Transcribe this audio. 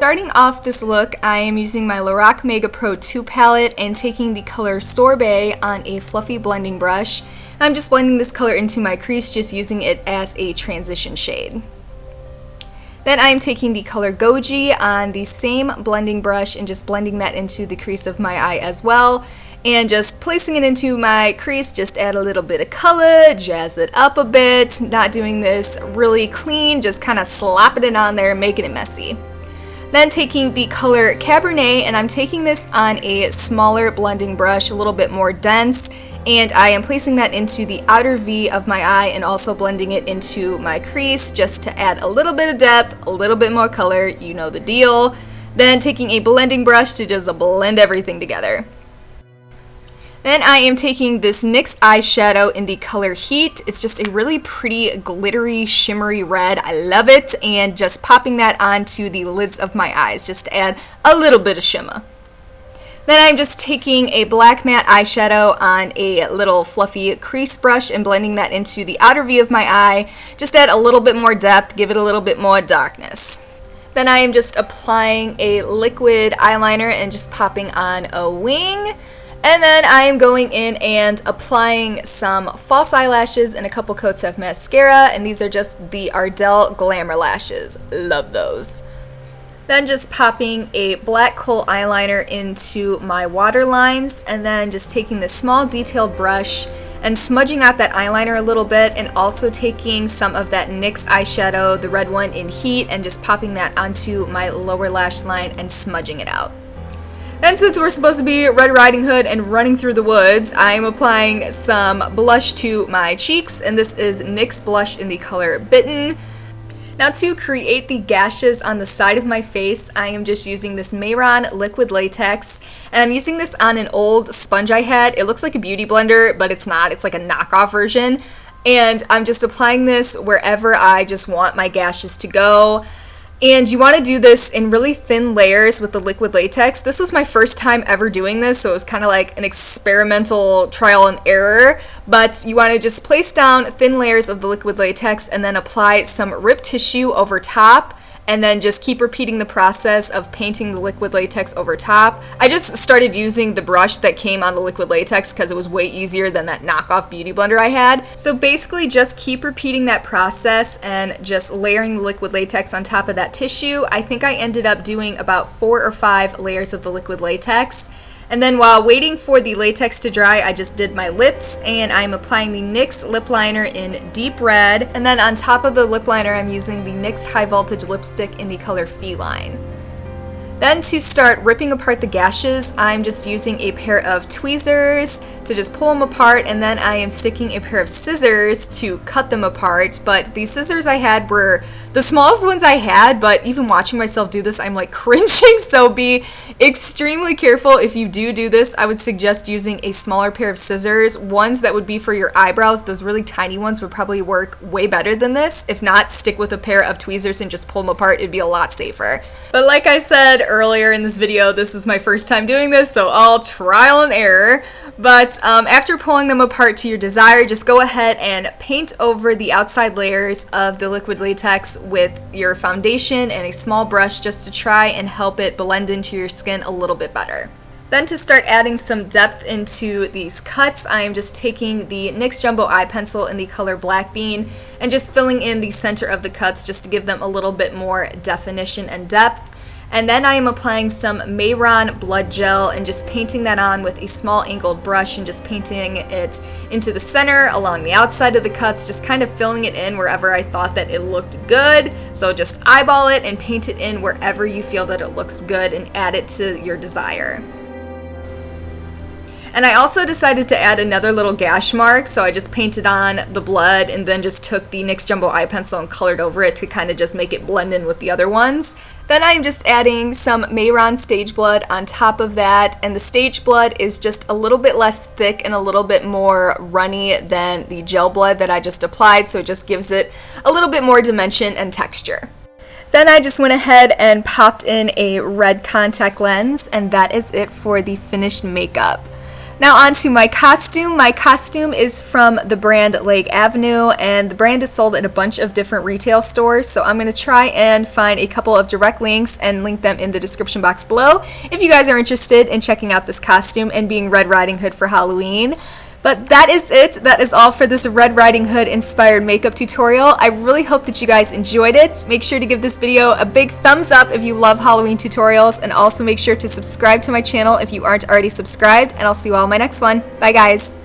starting off this look, I am using my Lorac Mega Pro 2 palette and taking the color Sorbet on a fluffy blending brush. I'm just blending this color into my crease, just using it as a transition shade. Then I'm taking the color Goji on the same blending brush and just blending that into the crease of my eye as well. And just placing it into my crease, just add a little bit of color, jazz it up a bit, not doing this really clean, just kind of slapping it on there, making it messy. Then taking the color Cabernet, and I'm taking this on a smaller blending brush, a little bit more dense, and I am placing that into the outer V of my eye and also blending it into my crease just to add a little bit of depth, a little bit more color, you know the deal. Then taking a blending brush to just blend everything together. Then I am taking this NYX eyeshadow in the color Heat. It's just a really pretty glittery, shimmery red. I love it. And just popping that onto the lids of my eyes just to add a little bit of shimmer. Then I'm just taking a black matte eyeshadow on a little fluffy crease brush and blending that into the outer V of my eye. Just add a little bit more depth, give it a little bit more darkness. Then I am just applying a liquid eyeliner and just popping on a wing. And then I am going in and applying some false eyelashes and a couple coats of mascara, and these are just the Ardell Glamour Lashes. Love those. Then just popping a black kohl eyeliner into my waterlines, and then just taking this small detailed brush and smudging out that eyeliner a little bit, and also taking some of that NYX eyeshadow, the red one in Heat, and just popping that onto my lower lash line and smudging it out. And since we're supposed to be Red Riding Hood and running through the woods, I'm applying some blush to my cheeks, and this is NYX blush in the color Bitten. Now to create the gashes on the side of my face, I am just using this Mehron liquid latex, and I'm using this on an old sponge I had. It looks like a beauty blender, but it's not. It's like a knockoff version, and I'm just applying this wherever I just want my gashes to go. And you want to do this in really thin layers with the liquid latex. This was my first time ever doing this, so it was kind of like an experimental trial and error. But you want to just place down thin layers of the liquid latex and then apply some ripped tissue over top. And then just keep repeating the process of painting the liquid latex over top. I just started using the brush that came on the liquid latex because it was way easier than that knockoff beauty blender I had. So basically just keep repeating that process and just layering the liquid latex on top of that tissue. I think I ended up doing about 4 or 5 layers of the liquid latex. And then while waiting for the latex to dry, I just did my lips, and I'm applying the NYX lip liner in deep red. And then on top of the lip liner, I'm using the NYX High Voltage lipstick in the color Feline. Then to start ripping apart the gashes, I'm just using a pair of tweezers to just pull them apart, and then I am sticking a pair of scissors to cut them apart. But the scissors I had were the smallest ones I had, but even watching myself do this, I'm like cringing, so be extremely careful if you do this. I would suggest using a smaller pair of scissors, ones that would be for your eyebrows. Those really tiny ones would probably work way better than this. If not, stick with a pair of tweezers and just pull them apart. It'd be a lot safer. But like I said earlier in this video, this is my first time doing this, so all trial and error. But after pulling them apart to your desire, just go ahead and paint over the outside layers of the liquid latex with your foundation and a small brush just to try and help it blend into your skin a little bit better. Then to start adding some depth into these cuts, I am just taking the NYX Jumbo Eye Pencil in the color Black Bean and just filling in the center of the cuts just to give them a little bit more definition and depth. And then I am applying some Mehron blood gel and just painting that on with a small angled brush and just painting it into the center along the outside of the cuts, just kind of filling it in wherever I thought that it looked good. So just eyeball it and paint it in wherever you feel that it looks good and add it to your desire. And I also decided to add another little gash mark, so I just painted on the blood and then just took the NYX Jumbo Eye Pencil and colored over it to kind of just make it blend in with the other ones. Then I'm just adding some Mehron Stage Blood on top of that, and the Stage Blood is just a little bit less thick and a little bit more runny than the gel blood that I just applied, so it just gives it a little bit more dimension and texture. Then I just went ahead and popped in a red contact lens, and that is it for the finished makeup. Now on to my costume. My costume is from the brand Lake Avenue, and the brand is sold in a bunch of different retail stores, so I'm going to try and find a couple of direct links and link them in the description box below if you guys are interested in checking out this costume and being Red Riding Hood for Halloween. But that is it. That is all for this Red Riding Hood inspired makeup tutorial. I really hope that you guys enjoyed it. Make sure to give this video a big thumbs up if you love Halloween tutorials, and also make sure to subscribe to my channel if you aren't already subscribed, and I'll see you all in my next one. Bye guys!